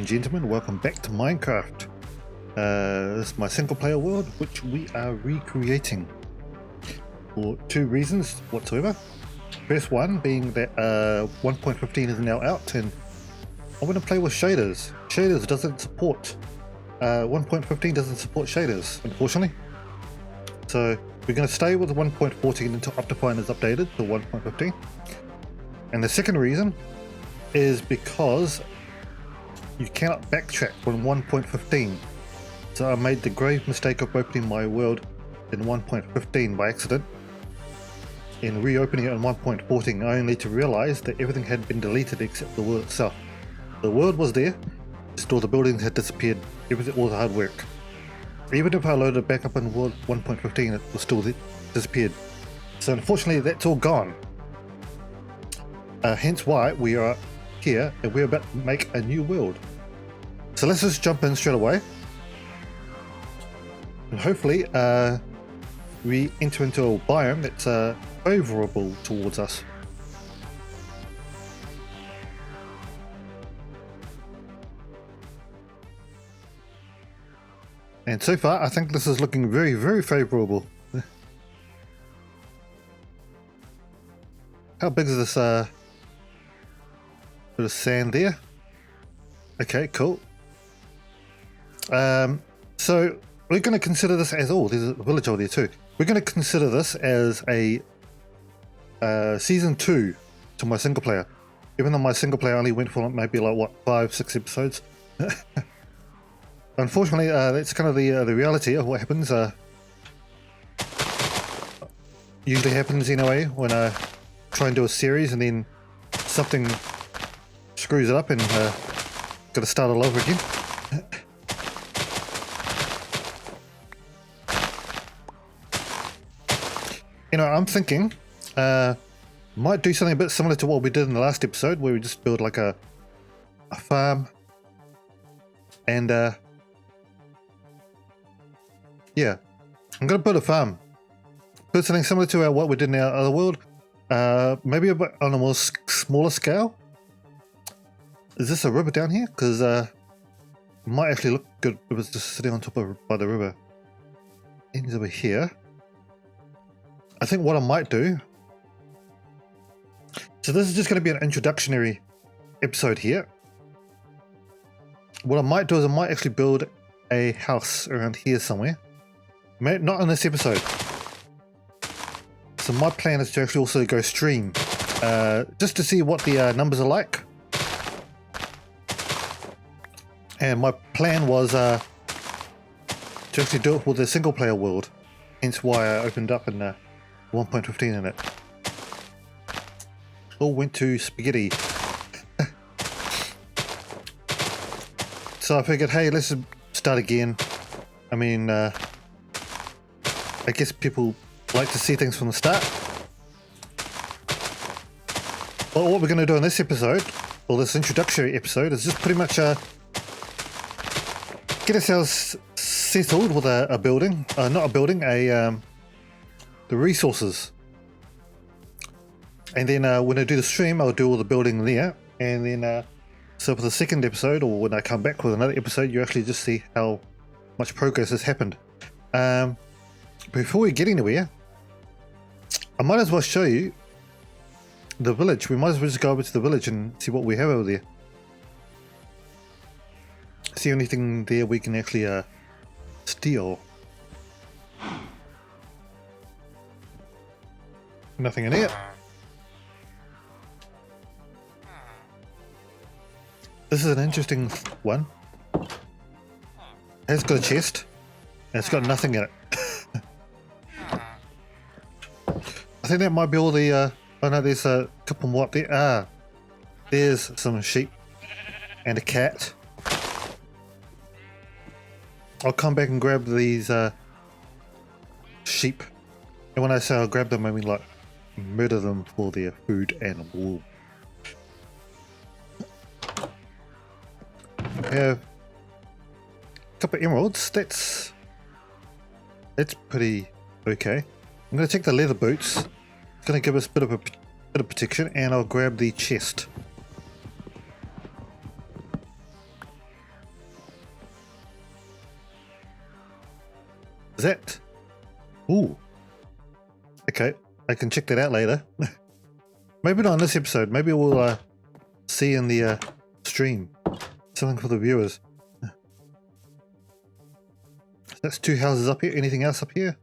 and gentlemen, welcome back to Minecraft. This is my single player world, which we are recreating for two reasons whatsoever. First one being that 1.15 is now out and I want to play with shaders. Shaders doesn't support, 1.15 doesn't support shaders, unfortunately. So we're going to stay with 1.14 until Optifine is updated to 1.15. And the second reason is because you cannot backtrack from 1.15. So I made the grave mistake of opening my world in 1.15 by accident and reopening it in 1.14 only to realize that everything had been deleted except the world itself. The world was there, just all the buildings had disappeared, everything, all the hard work. Even if I loaded it back up in world 1.15, it was still disappeared. So unfortunately that's all gone. Hence why we are here and we're about to make a new world. So let's just jump in straight away. And hopefully we enter into a biome that's favourable towards us. And so far I think this is looking very, very favourable. How big is this bit of sand there? Okay, cool. So we're going to consider this as, oh, there's a village over there too. We're going to consider this as a season 2 to my single player, even though my single player only went for maybe like what, 5-6 episodes. Unfortunately, that's kind of the reality of what happens. Usually happens anyway when I try and do a series and then something screws it up and got to start all over again. You know, I'm thinking might do something a bit similar to what we did in the last episode, where we just build like a farm and yeah, I'm gonna build a farm, build something similar to what we did in our other world, maybe a bit on a more smaller scale. Is this a river down here? Because it might actually look good if it's just sitting on top of by the river. Ends over here. I think what I might do, so this is just going to be an introductory episode here. What I might do is I might actually build a house around here somewhere. Not in this episode. So my plan is to actually also go stream, just to see what the numbers are like. And my plan was to actually do it with a single player world, hence why I opened up in 1.15 in it. All went to spaghetti. So I figured, hey, let's start again. I mean, I guess people like to see things from the start. Well, what we're going to do in this episode, or this introductory episode, is just pretty much get ourselves settled with a building, not a building, the resources. And then when I do the stream, I'll do all the building there. And then, so for the second episode, or when I come back with another episode, you actually just see how much progress has happened. Before we get anywhere, I might as well show you the village. We might as well just go over to the village and see what we have over there. See anything there we can actually steal. Nothing in here. This is an interesting one. It's got a chest and it's got nothing in it. I think that might be all the oh no, there's a couple more up there. There's some sheep and a cat. I'll come back and grab these sheep, and when I say I'll grab them, I mean like murder them for their food and wool. We have a couple of emeralds. That's pretty okay. I'm going to take the leather boots. It's going to give us a bit of protection, and I'll grab the chest. Is that? Ooh. Okay, I can check that out later. Maybe not in this episode. Maybe we'll see in the stream. Something for the viewers. That's 2 houses up here. Anything else up here?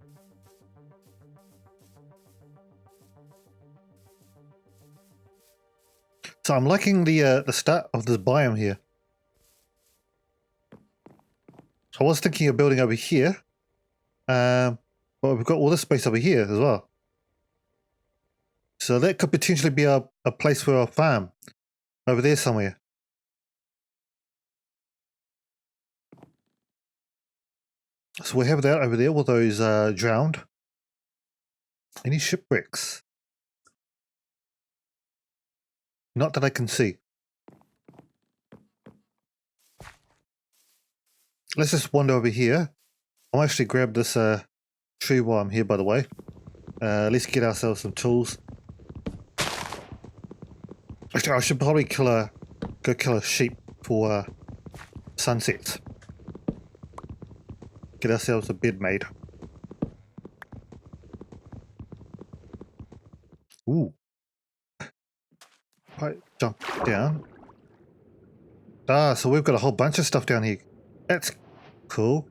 So I'm liking the start of this biome here. So I was thinking of building over here, but we've got all this space over here as well. So that could potentially be a place for a farm over there somewhere. So we have that over there with those drowned. Any shipwrecks? Not that I can see. Let's just wander over here. I'll actually grab this tree while I'm here, by the way. Let's get ourselves some tools. Actually, I should probably go kill a sheep for sunsets. Get ourselves a bed made. Ooh. Right, jump down. Ah, so we've got a whole bunch of stuff down here. That's cool.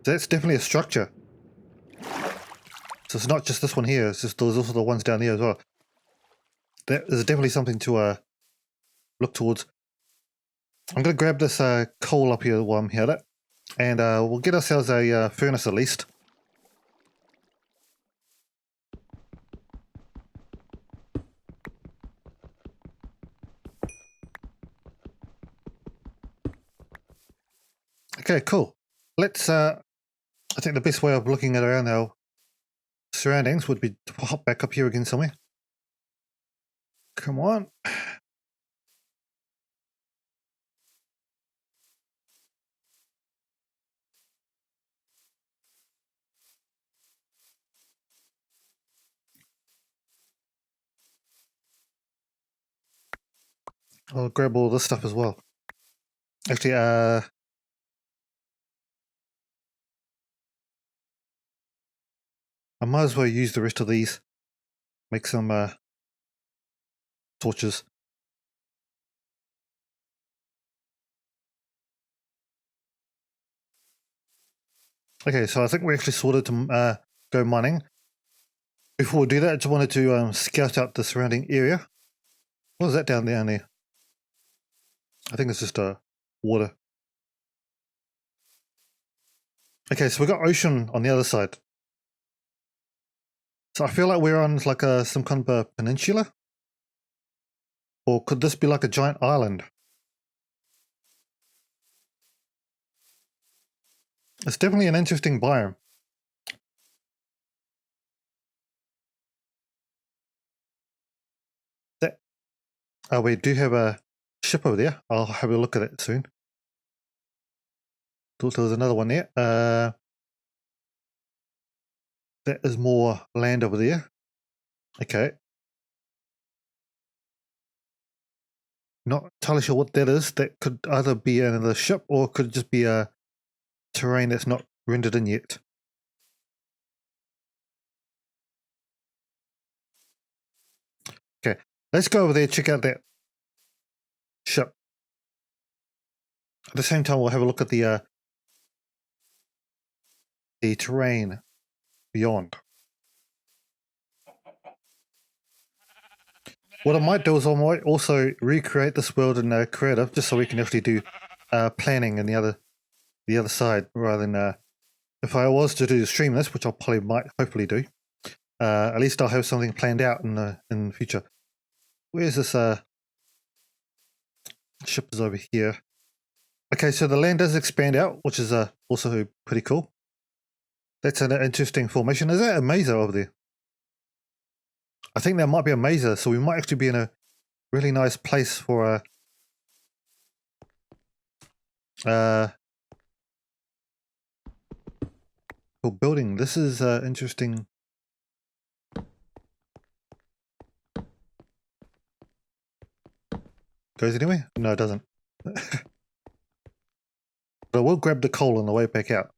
That's definitely a structure. So it's not just this one here, it's just there's also the ones down there as well. That is definitely something to look towards. I'm going to grab this coal up here while I'm here, and we'll get ourselves a furnace at least. Okay, cool. Let's, I think the best way of looking at around our surroundings would be to hop back up here again somewhere. Come on. I'll grab all this stuff as well. Actually, I might as well use the rest of these. Make some torches. Okay, so I think we're actually sorted to go mining. Before we do that, I just wanted to scout out the surrounding area. What is that down there? I think it's just water. Okay, so we've got ocean on the other side. So I feel like we're on like some kind of a peninsula. Or could this be like a giant island? It's definitely an interesting biome. We do have a ship over there. I'll have a look at it soon. Thought there was another one there. That is more land over there. Okay. Not entirely sure what that is. That could either be another ship or it could just be a terrain that's not rendered in yet. Okay, let's go over there, check out that ship. At the same time, we'll have a look at the terrain beyond. What I might do is I might also recreate this world in creative, just so we can actually do planning in the other side, rather than if I was to do stream this, which I probably might hopefully do. At least I'll have something planned out in the future. Where's this ship? Is over here. Okay, so the land does expand out, which is also pretty cool. That's an interesting formation. Is that a mazer over there? I think there might be a mazer, so we might actually be in a really nice place for building. This is interesting. Goes anywhere? No, it doesn't. But I will grab the coal on the way back out.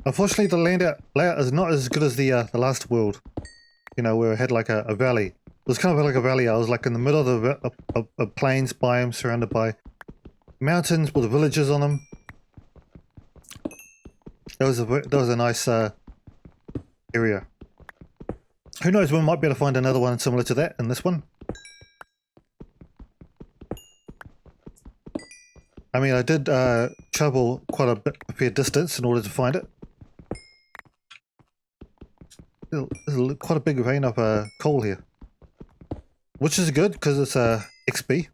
Unfortunately, the layout is not as good as the last world. You know, where it had like a valley. It was kind of like a valley. I was like in the middle of a plains biome surrounded by mountains with villages on them. That was a nice area. Who knows? We might be able to find another one similar to that in this one. I mean, I did travel quite a fair distance in order to find it. There's quite a big vein of coal here, which is good because it's XP.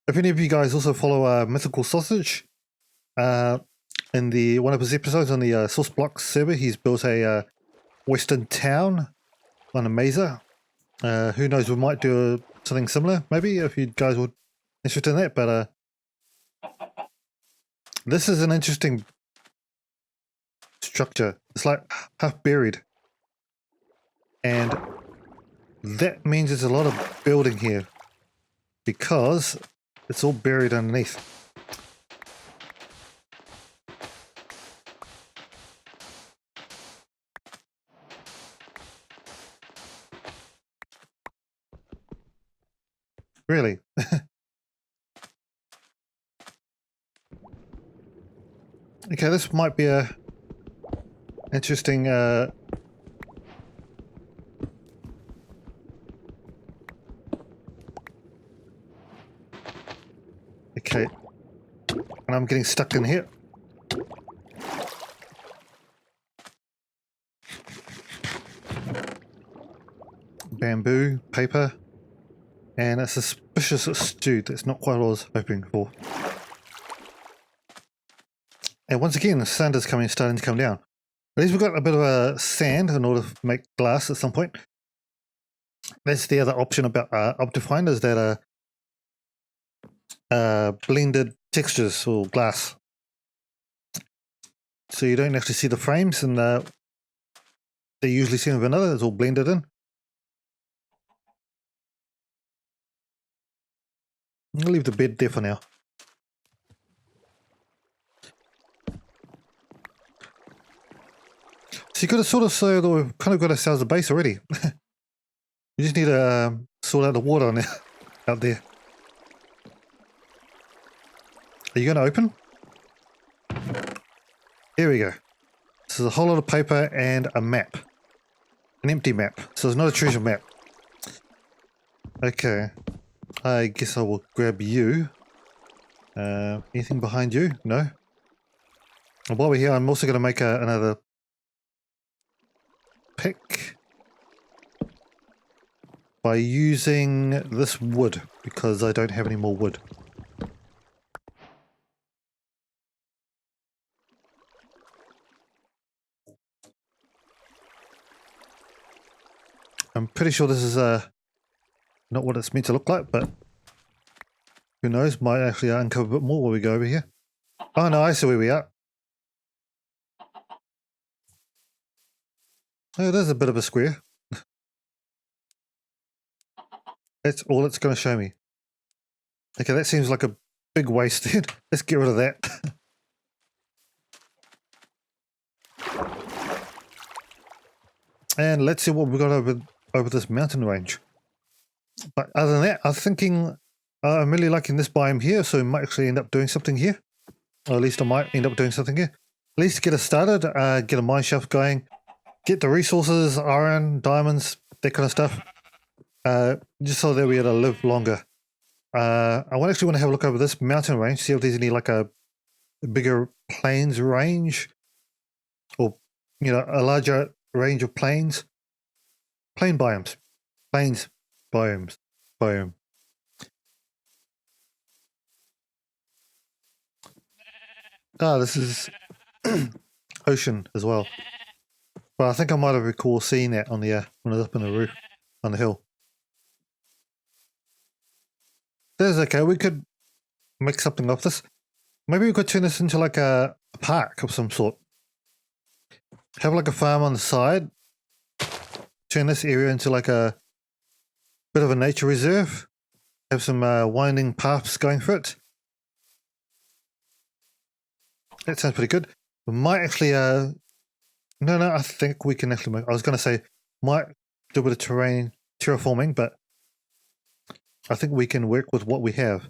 If any of you guys also follow Mythical Sausage, in one of his episodes on the Source Blocks server, he's built a western town on a mesa. Who knows? We might do something similar, maybe, if you guys would interested in that. But this is an interesting structure. It's like half buried. And that means there's a lot of building here because it's all buried underneath. Really? Okay, this might be a interesting okay, and I'm getting stuck in here. Bamboo, paper, and a suspicious stew. That's not quite what I was hoping for. And once again, the sand is starting to come down. At least we've got a bit of sand in order to make glass at some point. That's the other option about Optifine, is that blended textures or glass. So you don't actually see the frames, and they usually see in vanilla. It's all blended in. I'll leave the bed there for now. So you got to sort of say that we've kind of got ourselves a base already. We just need to sort out the water on there, out there. Are you going to open? Here we go. This is a whole lot of paper and a map. An empty map. So it's not a treasure map. Okay. I guess I will grab you. Anything behind you? No? And while we're here, I'm also going to make another pick by using this wood, because I don't have any more wood. I'm pretty sure this is not what it's meant to look like, but who knows, might actually uncover a bit more when we go over here. Oh no, I see where we are. Oh, there's a bit of a square. That's all it's going to show me. Okay, that seems like a big waste. Let's get rid of that. And let's see what we've got over this mountain range. But other than that, I'm thinking I'm really liking this biome here, so we might actually end up doing something here. Or at least I might end up doing something here. At least get us started, get a mine shaft going, get the resources, iron, diamonds, that kind of stuff. Just so that we able to live longer. I actually want to have a look over this mountain range, see if there's any like a bigger plains range, or you know, a larger range of plains. Plain biomes. Plains biomes. Biome. Ah, this is ocean as well. But I think I might have recalled seeing that on the when I was up on the roof, on the hill. That's okay. We could make something of this. Maybe we could turn this into like a a park of some sort. Have like a farm on the side. Turn this area into like a bit of a nature reserve. Have some winding paths going for it. That sounds pretty good. We might actually, no, I think we can actually make, I was going to say, might do a bit of terraforming, but I think we can work with what we have.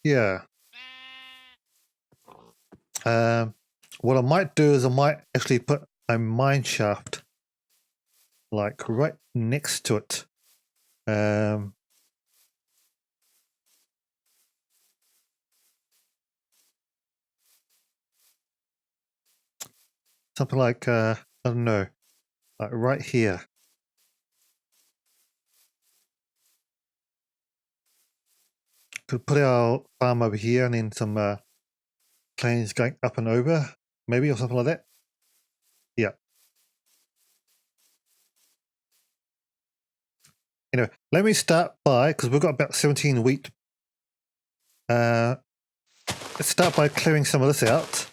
Yeah. What I might do is I might actually put a mine shaft like right next to it. Something like, I don't know, like right here. Could put our farm over here and then some planes going up and over, maybe, or something like that. Yeah. Anyway, let me start by, because we've got about 17 wheat. Let's start by clearing some of this out.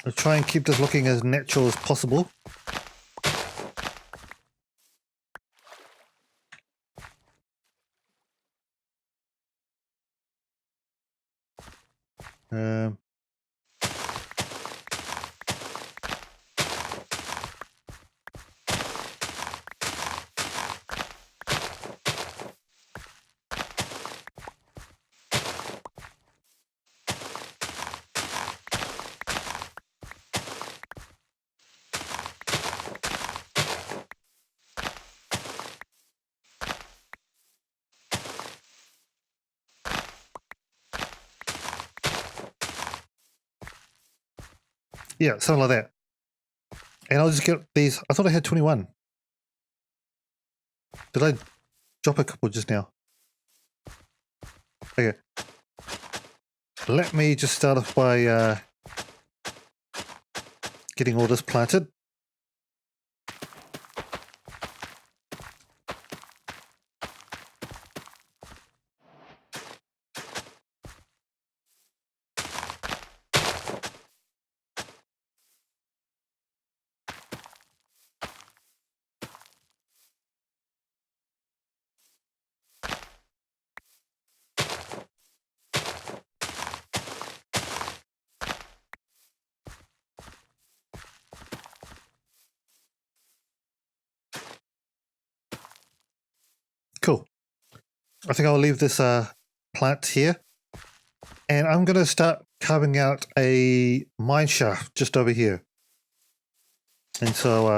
I'll try and keep this looking as natural as possible. Yeah, something like that. And I'll just get these. I thought I had 21. Did I drop a couple just now? Okay. Let me just start off by getting all this planted. Cool. I think I'll leave this plant here. And I'm going to start carving out a mine shaft just over here. And so,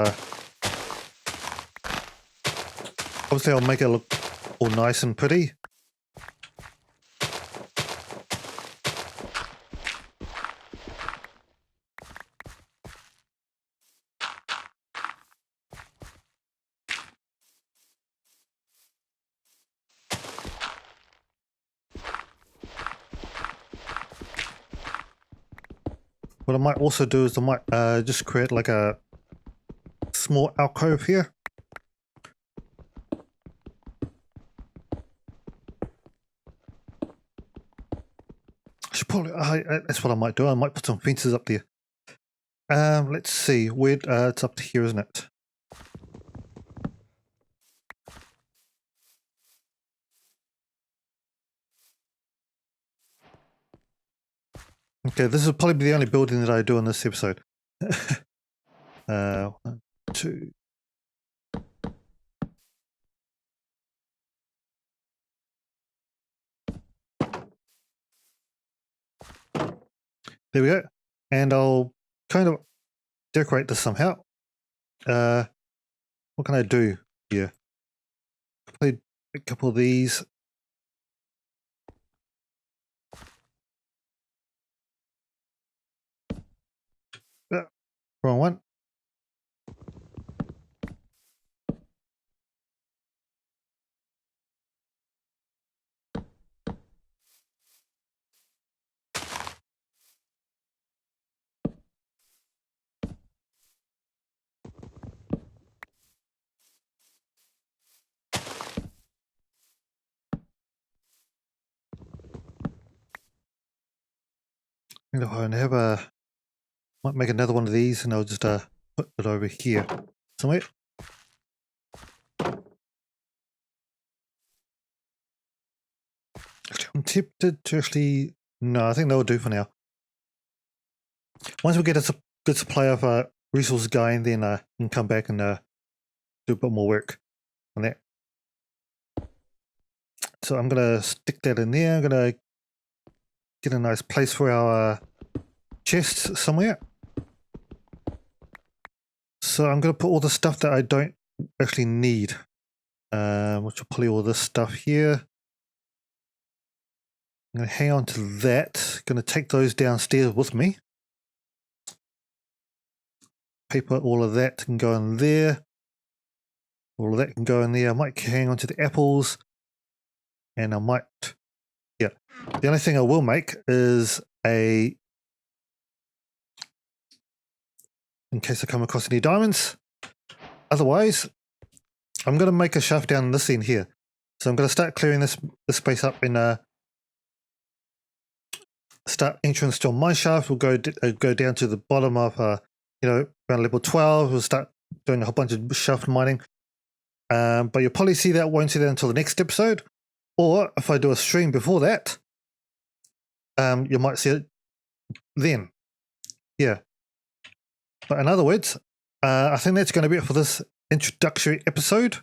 obviously I'll make it look all nice and pretty. What I might also do is I might just create like a small alcove here. I should probably, that's what I might do. I might put some fences up there. Let's see, where it's up to here, isn't it? Okay, this is probably the only building that I do in this episode. 1, 2. There we go. And I'll kind of decorate this somehow. What can I do here? Probably a couple of these. Wrong one. You know, and have a might make another one of these, and I'll just put it over here somewhere. I'm tempted to actually. No, I think that'll do for now. Once we get a good supply of resources going, then we can come back and do a bit more work on that. So I'm gonna stick that in there. I'm gonna get a nice place for our chests somewhere. So I'm gonna put all the stuff that I don't actually need, which will probably all this stuff here. I'm going to hang on to that. Going to take those downstairs with me. Paper, all of that can go in there. All of that can go in there. I might hang on to the apples. And I might... Yeah. The only thing I will make is a... In case I come across any diamonds. Otherwise, I'm going to make a shaft down this end here. So I'm going to start clearing this space up and... start entrance to my shaft. We'll go down to the bottom of around level 12. We'll start doing a whole bunch of shaft mining, but you'll probably won't see that until the next episode, or if I do a stream before that, you might see it then. Yeah, but in other words, I think that's going to be it for this introductory episode.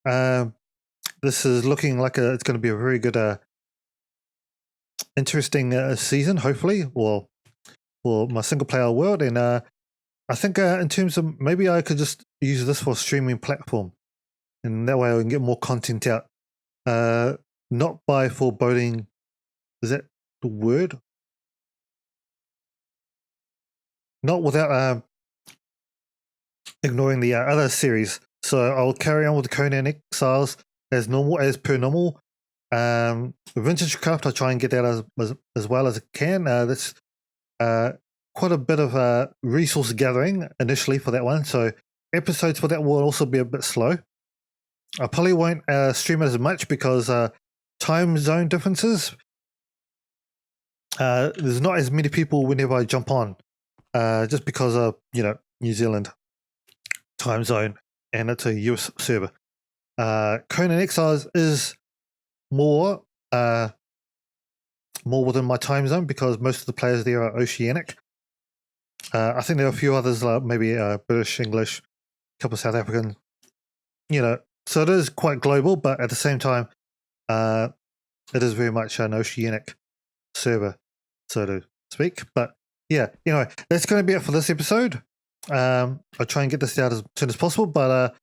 This is looking like it's going to be a very good interesting season, hopefully, or for my single player world. And I think in terms of maybe I could just use this for a streaming platform, and that way I can get more content out. Not by foreboding, is that the word? Not without ignoring the other series. So I'll carry on with the Conan Exiles as per normal. Vintage Craft, I try and get that as well as I can. That's quite a bit of resource gathering initially for that one, so episodes for that will also be a bit slow. I probably won't stream it as much because time zone differences. There's not as many people whenever I jump on, just because of New Zealand time zone, and it's a US server. Conan Exiles is more within my time zone because most of the players there are oceanic. I think there are a few others, like maybe British, English, a couple of South African. So it is quite global, but at the same time, it is very much an oceanic server, so to speak. But yeah, that's going to be it for this episode. I'll try and get this out as soon as possible, but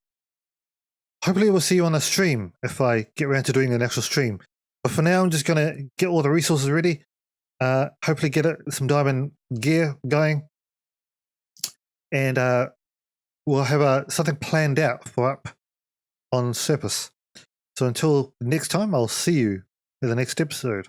hopefully we'll see you on a stream if I get around to doing an actual stream. But for now, I'm just going to get all the resources ready. Hopefully get some diamond gear going. And we'll have something planned out for up on surface. So until next time, I'll see you in the next episode.